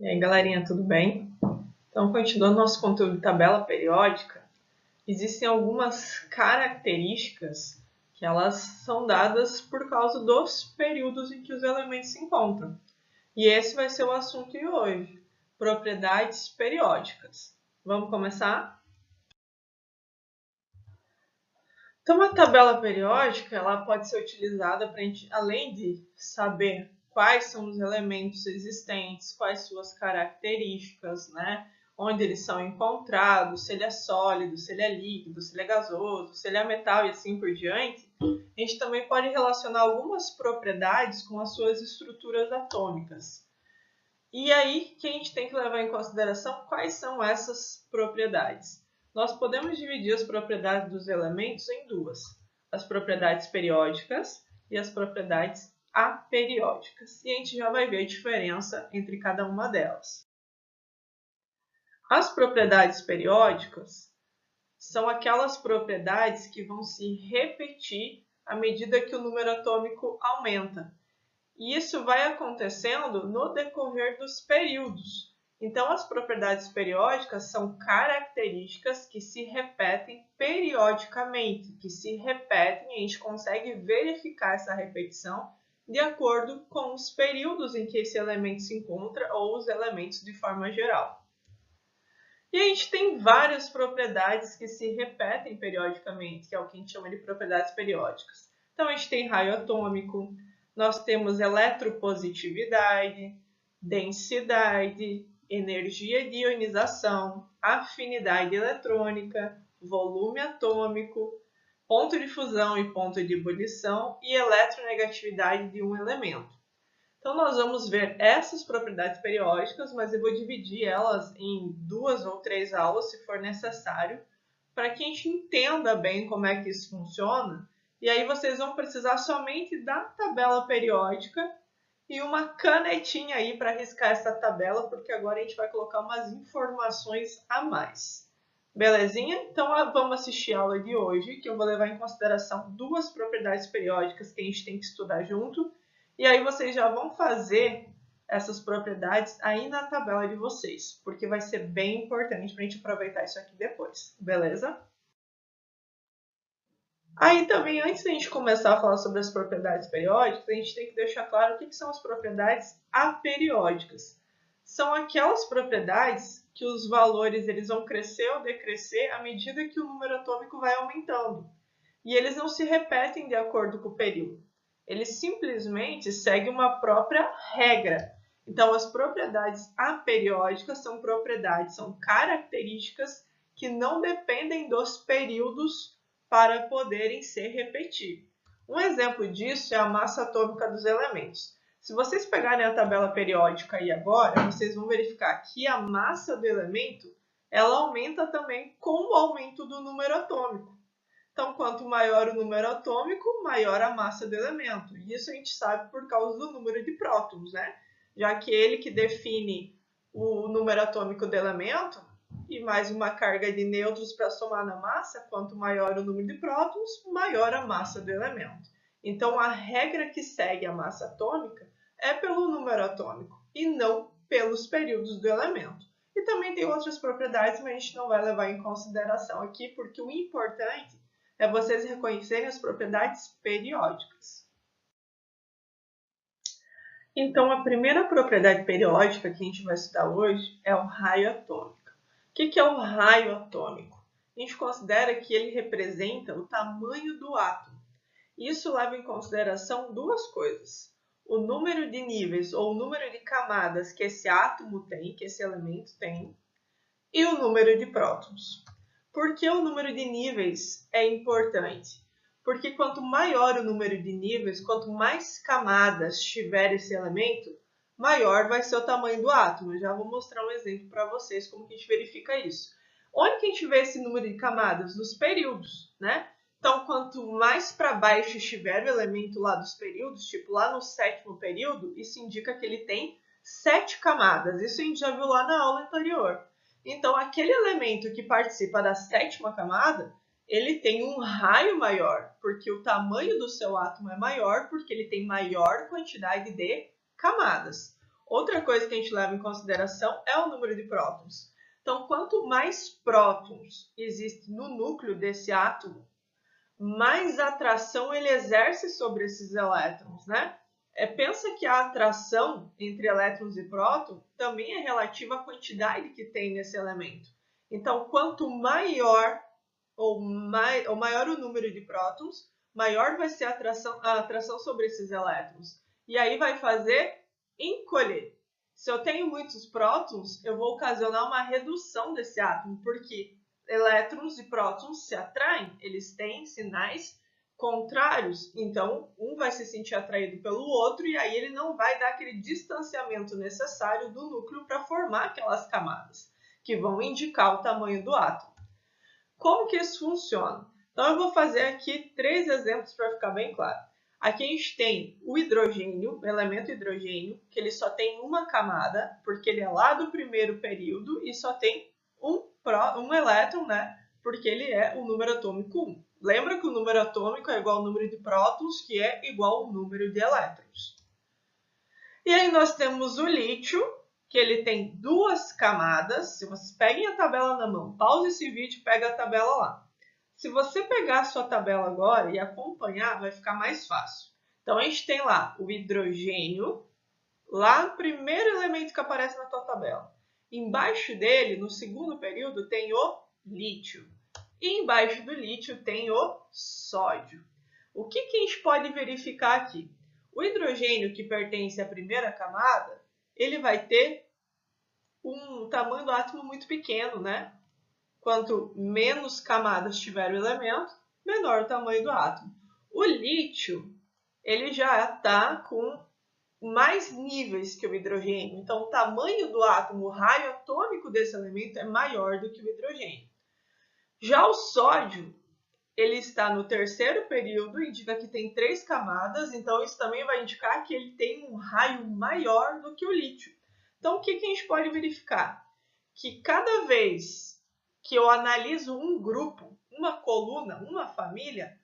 E aí, galerinha, tudo bem? Então, continuando nosso conteúdo de tabela periódica, existem algumas características que elas são dadas por causa dos períodos em que os elementos se encontram. E esse vai ser o assunto de hoje, propriedades periódicas. Vamos começar? Então, a tabela periódica ela pode ser utilizada para a gente, além de saber quais são os elementos existentes, quais suas características, né? Onde eles são encontrados, se ele é sólido, se ele é líquido, se ele é gasoso, se ele é metal e assim por diante. A gente também pode relacionar algumas propriedades com as suas estruturas atômicas. E aí que a gente tem que levar em consideração quais são essas propriedades. Nós podemos dividir as propriedades dos elementos em duas: as propriedades periódicas e as propriedades aperiódicas. E a gente já vai ver a diferença entre cada uma delas. As propriedades periódicas são aquelas propriedades que vão se repetir à medida que o número atômico aumenta. E isso vai acontecendo no decorrer dos períodos. Então, as propriedades periódicas são características que se repetem periodicamente, que se repetem e a gente consegue verificar essa repetição de acordo com os períodos em que esse elemento se encontra ou os elementos de forma geral. E a gente tem várias propriedades que se repetem periodicamente, que é o que a gente chama de propriedades periódicas. Então, a gente tem raio atômico, nós temos eletropositividade, densidade, energia de ionização, afinidade eletrônica, volume atômico, ponto de fusão e ponto de ebulição e eletronegatividade de um elemento. Então, nós vamos ver essas propriedades periódicas, mas eu vou dividir elas em 2 ou 3 aulas, se for necessário, para que a gente entenda bem como é que isso funciona. E aí vocês vão precisar somente da tabela periódica e uma canetinha aí para riscar essa tabela, porque agora a gente vai colocar umas informações a mais. Belezinha? Então vamos assistir a aula de hoje, que eu vou levar em consideração duas propriedades periódicas que a gente tem que estudar junto. E aí vocês já vão fazer essas propriedades aí na tabela de vocês, porque vai ser bem importante para a gente aproveitar isso aqui depois, beleza? Aí também, antes da gente começar a falar sobre as propriedades periódicas, a gente tem que deixar claro o que são as propriedades aperiódicas. São aquelas propriedades que os valores eles vão crescer ou decrescer à medida que o número atômico vai aumentando. E eles não se repetem de acordo com o período. Eles simplesmente seguem uma própria regra. Então, as propriedades aperiódicas são propriedades, são características que não dependem dos períodos para poderem ser repetidas. Um exemplo disso é a massa atômica dos elementos. Se vocês pegarem a tabela periódica aí agora, vocês vão verificar que a massa do elemento ela aumenta também com o aumento do número atômico. Então, quanto maior o número atômico, maior a massa do elemento. E isso a gente sabe por causa do número de prótons, né? Já que ele que define o número atômico do elemento e mais uma carga de nêutrons para somar na massa, quanto maior o número de prótons, maior a massa do elemento. Então, a regra que segue a massa atômica é pelo número atômico e não pelos períodos do elemento. E também tem outras propriedades, mas a gente não vai levar em consideração aqui, porque o importante é vocês reconhecerem as propriedades periódicas. Então, a primeira propriedade periódica que a gente vai estudar hoje é o raio atômico. O que é o raio atômico? A gente considera que ele representa o tamanho do átomo. Isso leva em consideração duas coisas: o número de níveis ou o número de camadas que esse átomo tem, que esse elemento tem, e o número de prótons. Por que o número de níveis é importante? Porque quanto maior o número de níveis, quanto mais camadas tiver esse elemento, maior vai ser o tamanho do átomo. Eu já vou mostrar um exemplo para vocês como que a gente verifica isso. Onde que a gente vê esse número de camadas? Nos períodos, né? Então, quanto mais para baixo estiver o elemento lá dos períodos, tipo lá no 7º período, isso indica que ele tem 7 camadas. Isso a gente já viu lá na aula anterior. Então, aquele elemento que participa da 7ª camada, ele tem um raio maior, porque o tamanho do seu átomo é maior, porque ele tem maior quantidade de camadas. Outra coisa que a gente leva em consideração é o número de prótons. Então, quanto mais prótons existem no núcleo desse átomo, mais atração ele exerce sobre esses elétrons, né? Pensa que a atração entre elétrons e prótons também é relativa à quantidade que tem nesse elemento. Então, quanto maior maior o número de prótons, maior vai ser a atração sobre esses elétrons. E aí vai fazer encolher. Se eu tenho muitos prótons, eu vou ocasionar uma redução desse átomo, porque elétrons e prótons se atraem, eles têm sinais contrários, então um vai se sentir atraído pelo outro e aí ele não vai dar aquele distanciamento necessário do núcleo para formar aquelas camadas, que vão indicar o tamanho do átomo. Como que isso funciona? Então eu vou fazer aqui 3 exemplos para ficar bem claro. Aqui a gente tem o hidrogênio, o elemento hidrogênio, que ele só tem uma camada, porque ele é lá do primeiro período e só tem um elétron, né? Porque ele é o número atômico 1. Lembra que o número atômico é igual ao número de prótons, que é igual ao número de elétrons. E aí nós temos o lítio, que ele tem 2 camadas. Se vocês peguem a tabela na mão, pause esse vídeo e pega a tabela lá. Se você pegar a sua tabela agora e acompanhar, vai ficar mais fácil. Então, a gente tem lá o hidrogênio, lá no primeiro elemento que aparece na tua tabela. Embaixo dele, no segundo período, tem o lítio. E embaixo do lítio tem o sódio. O que a gente pode verificar aqui? O hidrogênio, que pertence à primeira camada, ele vai ter um tamanho do átomo muito pequeno, né? Quanto menos camadas tiver o elemento, menor o tamanho do átomo. O lítio, ele já está com mais níveis que o hidrogênio. Então, o tamanho do átomo, o raio atômico desse elemento é maior do que o hidrogênio. Já o sódio, ele está no terceiro período, indica que tem 3 camadas, então isso também vai indicar que ele tem um raio maior do que o lítio. Então, o que a gente pode verificar? Que cada vez que eu analiso um grupo, uma coluna, uma família,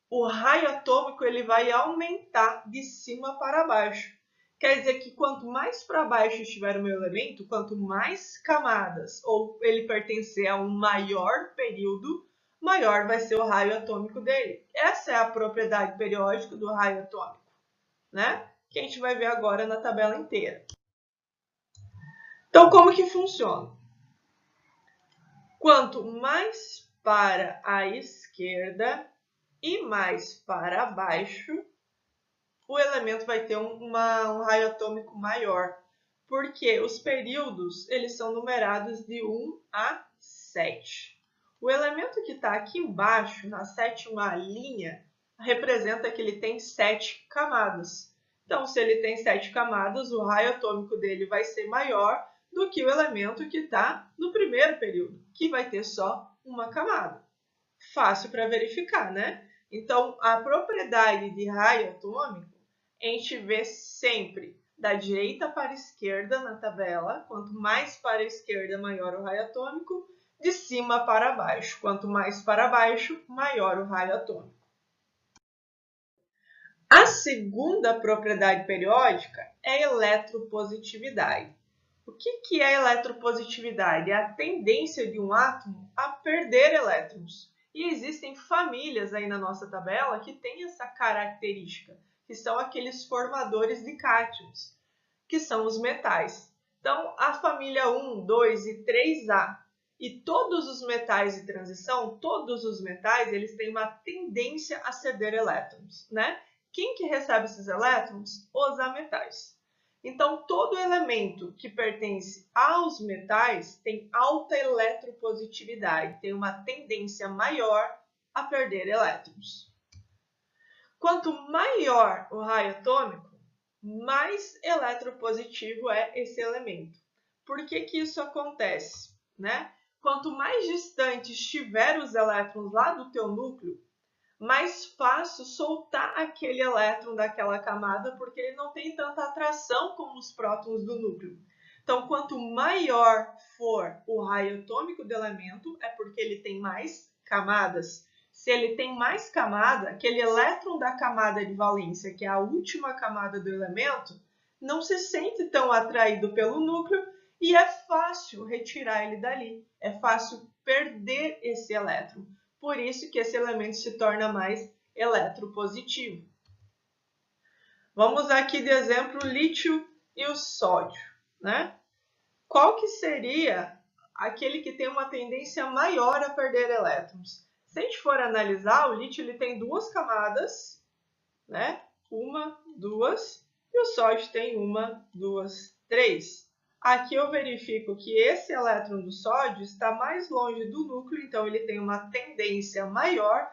o raio atômico ele vai aumentar de cima para baixo. Quer dizer que quanto mais para baixo estiver o meu elemento, quanto mais camadas, ou ele pertencer a um maior período, maior vai ser o raio atômico dele. Essa é a propriedade periódica do raio atômico, né? Que a gente vai ver agora na tabela inteira. Então, como que funciona? Quanto mais para a esquerda e mais para baixo, o elemento vai ter um raio atômico maior, porque os períodos eles são numerados de 1 a 7. O elemento que está aqui embaixo, na 7ª linha, representa que ele tem 7 camadas. Então, se ele tem 7 camadas, o raio atômico dele vai ser maior do que o elemento que está no primeiro período, que vai ter só uma camada. Fácil para verificar, né? Então, a propriedade de raio atômico, a gente vê sempre da direita para a esquerda na tabela. Quanto mais para a esquerda, maior o raio atômico. De cima para baixo. Quanto mais para baixo, maior o raio atômico. A segunda propriedade periódica é a eletropositividade. O que é eletropositividade? É a tendência de um átomo a perder elétrons. E existem famílias aí na nossa tabela que têm essa característica, que são aqueles formadores de cátions, que são os metais. Então, a família 1, 2 e 3A e todos os metais de transição, todos os metais, eles têm uma tendência a ceder elétrons, né? Quem que recebe esses elétrons? Os ametais. Então, todo elemento que pertence aos metais tem alta eletropositividade, tem uma tendência maior a perder elétrons. Quanto maior o raio atômico, mais eletropositivo é esse elemento. Por que isso acontece, né? Quanto mais distante estiver os elétrons lá do teu núcleo, mais fácil soltar aquele elétron daquela camada, porque ele não tem tanta atração como os prótons do núcleo. Então, quanto maior for o raio atômico do elemento, é porque ele tem mais camadas. Se ele tem mais camada, aquele elétron da camada de valência, que é a última camada do elemento, não se sente tão atraído pelo núcleo e é fácil retirar ele dali, é fácil perder esse elétron. Por isso que esse elemento se torna mais eletropositivo. Vamos usar aqui de exemplo o lítio e o sódio, né? Qual que seria aquele que tem uma tendência maior a perder elétrons? Se a gente for analisar, o lítio ele tem duas camadas, né? Uma, duas, e o sódio tem uma, duas, três. Aqui eu verifico que esse elétron do sódio está mais longe do núcleo, então ele tem uma tendência maior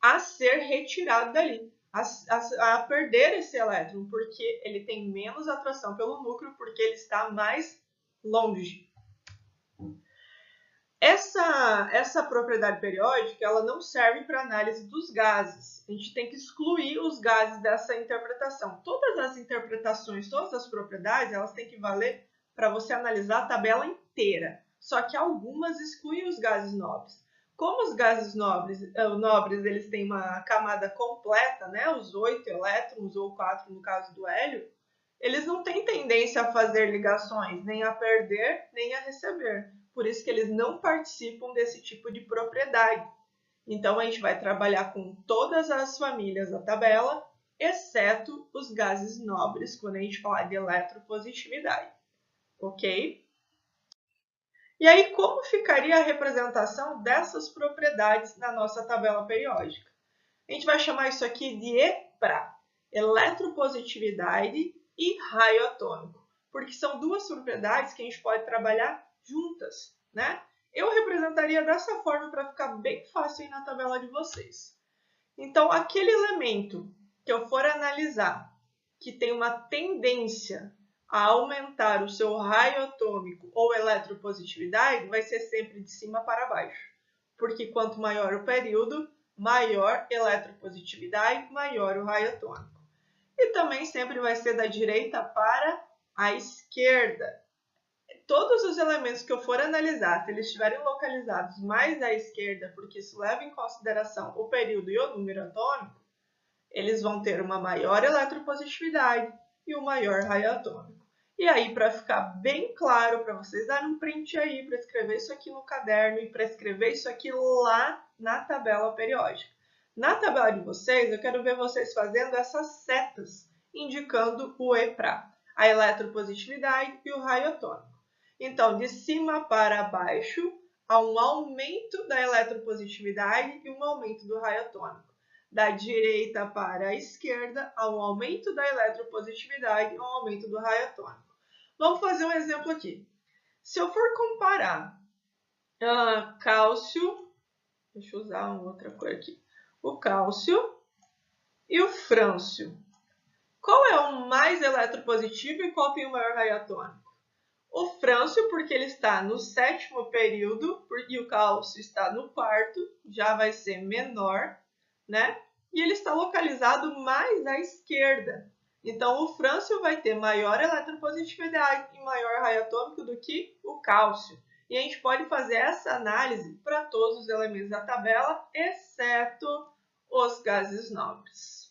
a ser retirado dali, a perder esse elétron, porque ele tem menos atração pelo núcleo, porque ele está mais longe. Essa propriedade periódica ela não serve para análise dos gases. A gente tem que excluir os gases dessa interpretação. Todas as interpretações, todas as propriedades, elas têm que valer para você analisar a tabela inteira. Só que algumas excluem os gases nobres. Como os gases nobres eles têm uma camada completa, né? Os 8 elétrons ou 4 no caso do hélio, eles não têm tendência a fazer ligações, nem a perder, nem a receber. Por isso que eles não participam desse tipo de propriedade. Então, a gente vai trabalhar com todas as famílias da tabela, exceto os gases nobres, quando a gente falar de eletropositividade. Ok? E aí, como ficaria a representação dessas propriedades na nossa tabela periódica? A gente vai chamar isso aqui de EPRA, eletropositividade e raio atômico, porque são duas propriedades que a gente pode trabalhar juntas, né? Eu representaria dessa forma para ficar bem fácil aí na tabela de vocês. Então, aquele elemento que eu for analisar, que tem uma tendência a aumentar o seu raio atômico ou eletropositividade, vai ser sempre de cima para baixo, porque quanto maior o período, maior eletropositividade, maior o raio atômico. E também sempre vai ser da direita para a esquerda. Todos os elementos que eu for analisar, se eles estiverem localizados mais à esquerda, porque isso leva em consideração o período e o número atômico, eles vão ter uma maior eletropositividade e um maior raio atômico. E aí, para ficar bem claro, para vocês darem um print aí, para escrever isso aqui no caderno e para escrever isso aqui lá na tabela periódica. Na tabela de vocês, eu quero ver vocês fazendo essas setas, indicando o EPRA, a eletropositividade e o raio atômico. Então, de cima para baixo, há um aumento da eletropositividade e um aumento do raio atômico. Da direita para a esquerda, há um aumento da eletropositividade e um aumento do raio atômico. Vamos fazer um exemplo aqui. Se eu for comparar cálcio, deixa eu usar uma outra cor aqui, o cálcio e o frâncio. Qual é o mais eletropositivo e qual tem o maior raio atômico? O frâncio, porque ele está no 7º período, e o cálcio está no 4º, já vai ser menor, né? E ele está localizado mais à esquerda. Então, o frâncio vai ter maior eletropositividade e maior raio atômico do que o cálcio. E a gente pode fazer essa análise para todos os elementos da tabela, exceto os gases nobres.